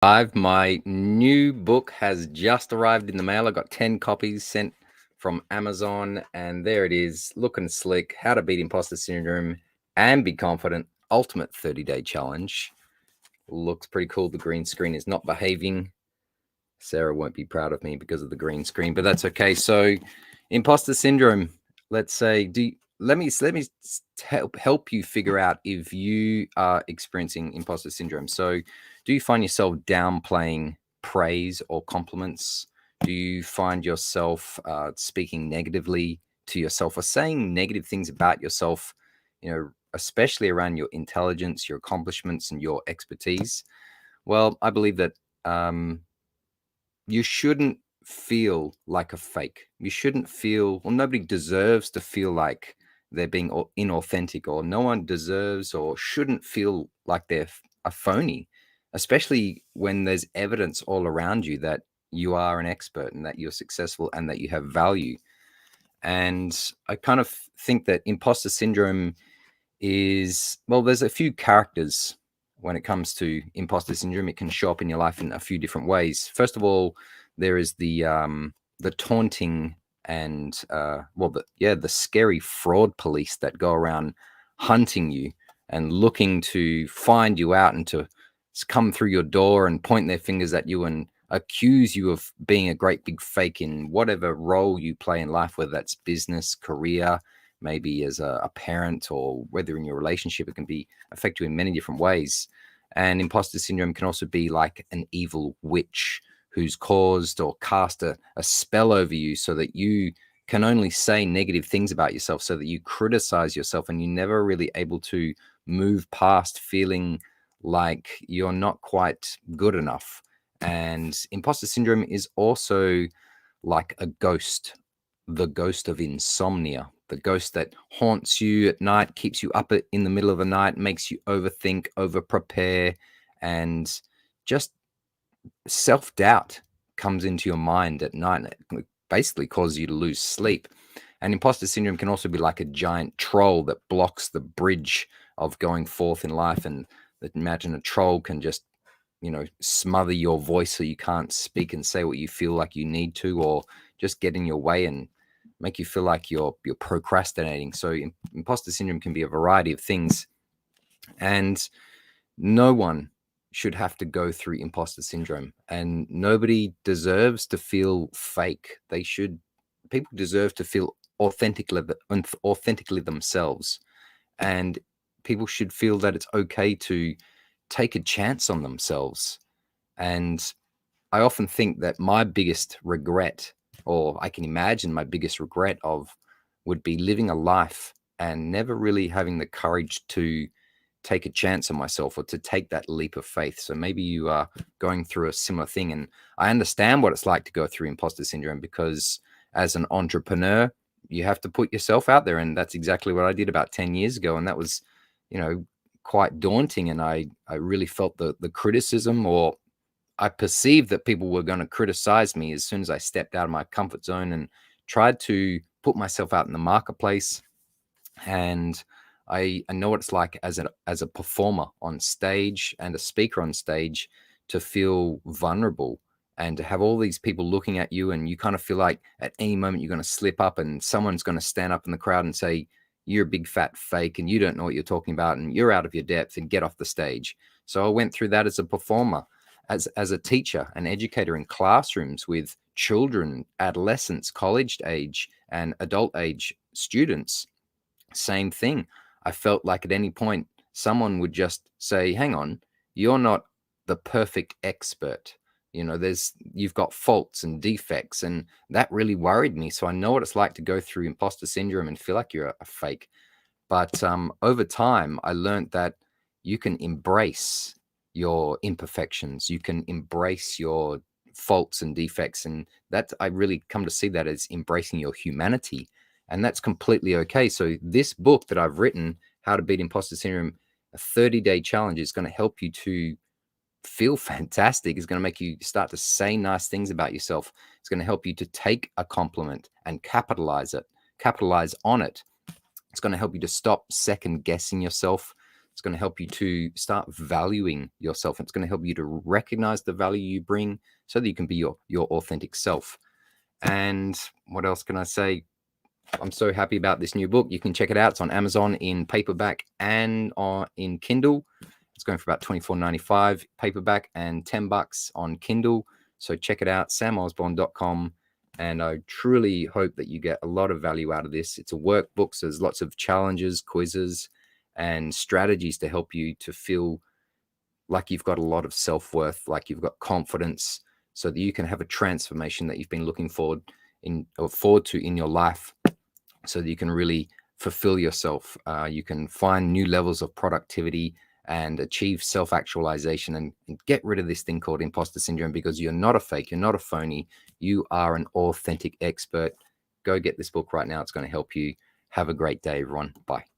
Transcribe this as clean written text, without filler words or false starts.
My new book has just arrived in the mail. I got 10 copies sent from Amazon, and there it is, looking slick. How to Beat Imposter Syndrome and Be Confident, Ultimate 30-Day Challenge. Looks pretty cool. The green screen is not behaving. Sarah won't be proud of me because of the green screen, but that's okay. So, imposter syndrome. Let's say, let me help you figure out if you are experiencing imposter syndrome. So, do you find yourself downplaying praise or compliments? Do you find yourself speaking negatively to yourself or saying negative things about yourself? Especially around your intelligence, your accomplishments, and your expertise. Well, I believe that you shouldn't feel like a fake. You shouldn't feel, well, nobody deserves to feel like they're being inauthentic, or no one deserves or shouldn't feel like they're a phony, especially when there's evidence all around you that you are an expert and that you're successful and that you have value. And I kind of think that imposter syndrome is, well, there's a few characters when it comes to imposter syndrome. It can show up in your life in a few different ways. First of all, there is the taunting and the scary fraud police that go around hunting you and looking to find you out and to come through your door and point their fingers at you and accuse you of being a great big fake in whatever role you play in life, whether that's business, career, maybe as a parent, or whether in your relationship. It can be affect you in many different ways. And imposter syndrome can also be like an evil witch who's caused or cast a spell over you so that you can only say negative things about yourself, so that you criticize yourself and you're never really able to move past feeling like you're not quite good enough. And imposter syndrome is also like a ghost, the ghost of insomnia, the ghost that haunts you at night, keeps you up in the middle of the night, makes you overthink, over prepare, and just self-doubt comes into your mind at night, and it basically causes you to lose sleep. And imposter syndrome can also be like a giant troll that blocks the bridge of going forth in life. And imagine a troll can just smother your voice so you can't speak and say what you feel like you need to, or just get in your way and make you feel like you're procrastinating. So imposter syndrome can be a variety of things, and no one should have to go through imposter syndrome, and nobody deserves to feel fake. People deserve to feel authentically themselves, and people should feel that it's okay to take a chance on themselves. And I often think that my biggest regret, or I can imagine my biggest regret would be living a life and never really having the courage to take a chance on myself or to take that leap of faith. So maybe you are going through a similar thing. And I understand what it's like to go through imposter syndrome, because as an entrepreneur, you have to put yourself out there. And that's exactly what I did about 10 years ago. And that was, quite daunting. And I really felt the criticism, or I perceived that people were going to criticize me as soon as I stepped out of my comfort zone and tried to put myself out in the marketplace. And I know what it's like as a performer on stage and a speaker on stage to feel vulnerable and to have all these people looking at you, and you kind of feel like at any moment you're going to slip up and someone's going to stand up in the crowd and say, "You're a big fat fake and you don't know what you're talking about and you're out of your depth and get off the stage." So I went through that as a performer, as a teacher, an educator in classrooms with children, adolescents, college age and adult age students. Same thing. I felt like at any point someone would just say, "Hang on, you're not the perfect expert. You've got faults and defects." And that really worried me. So I know what it's like to go through imposter syndrome and feel like you're a fake. But over time, I learned that you can embrace your imperfections. You can embrace your faults and defects. And that, I really come to see that as embracing your humanity. And that's completely okay. So this book that I've written, How to Beat Imposter Syndrome, a 30-day challenge, is going to help you to feel fantastic. It's going to make you start to say nice things about yourself. It's going to help you to take a compliment and capitalize on it. It's going to help you to stop second guessing yourself, It's going to help you to start valuing yourself. It's going to help you to recognize the value you bring so that you can be your authentic self. And what else can I say? I'm so happy about this new book. You can check it out. It's on Amazon in paperback and in Kindle. It's going for about $24.95 paperback and $10 on Kindle. So check it out, samosborne.com. And I truly hope that you get a lot of value out of this. It's a workbook, so there's lots of challenges, quizzes, and strategies to help you to feel like you've got a lot of self-worth, like you've got confidence, so that you can have a transformation that you've been looking forward to in your life, so that you can really fulfill yourself. You can find new levels of productivity and achieve self-actualization and get rid of this thing called imposter syndrome, because you're not a fake, you're not a phony, you are an authentic expert. Go get this book right now. It's going to help you. Have a great day, everyone. Bye.